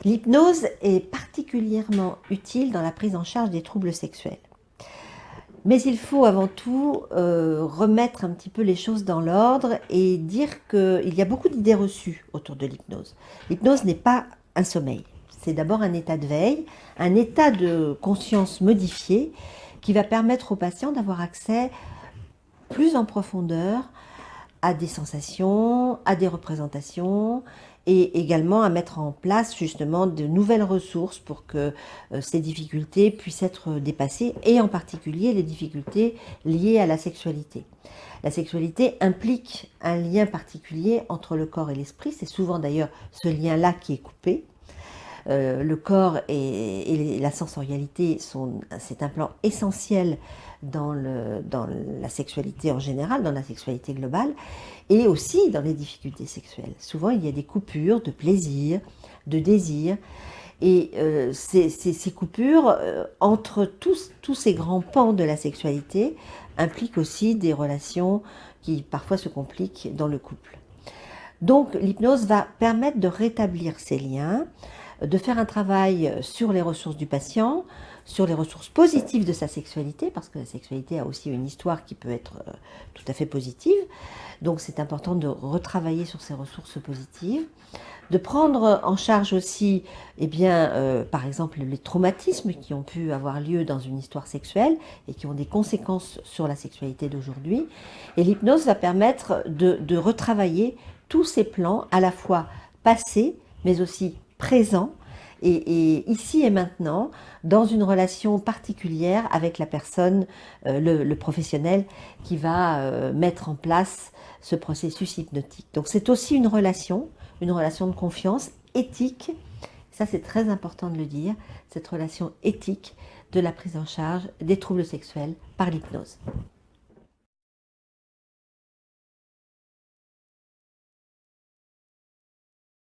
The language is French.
L'hypnose est particulièrement utile dans la prise en charge des troubles sexuels. Mais il faut avant tout remettre un petit peu les choses dans l'ordre et dire qu'il y a beaucoup d'idées reçues autour de l'hypnose. L'hypnose n'est pas un sommeil, c'est d'abord un état de veille, un état de conscience modifié qui va permettre aux patients d'avoir accès plus en profondeur à des sensations, à des représentations et également à mettre en place justement de nouvelles ressources pour que ces difficultés puissent être dépassées et en particulier les difficultés liées à la sexualité. La sexualité implique un lien particulier entre le corps et l'esprit, c'est souvent d'ailleurs ce lien-là qui est coupé. Le corps et la sensorialité, c'est un plan essentiel dans la sexualité en général, dans la sexualité globale, et aussi dans les difficultés sexuelles. Souvent, il y a des coupures de plaisir, de désir, et ces coupures entre tous ces grands pans de la sexualité impliquent aussi des relations qui parfois se compliquent dans le couple. Donc l'hypnose va permettre de rétablir ces liens, de faire un travail sur les ressources du patient, sur les ressources positives de sa sexualité, parce que la sexualité a aussi une histoire qui peut être tout à fait positive. Donc c'est important de retravailler sur ces ressources positives, de prendre en charge aussi, par exemple, les traumatismes qui ont pu avoir lieu dans une histoire sexuelle et qui ont des conséquences sur la sexualité d'aujourd'hui. Et l'hypnose va permettre de retravailler tous ces plans, à la fois passés, mais aussi présents, et ici et maintenant, dans une relation particulière avec la personne, le professionnel qui va mettre en place ce processus hypnotique. Donc c'est aussi une relation de confiance éthique, ça c'est très important de le dire, cette relation éthique de la prise en charge des troubles sexuels par l'hypnose.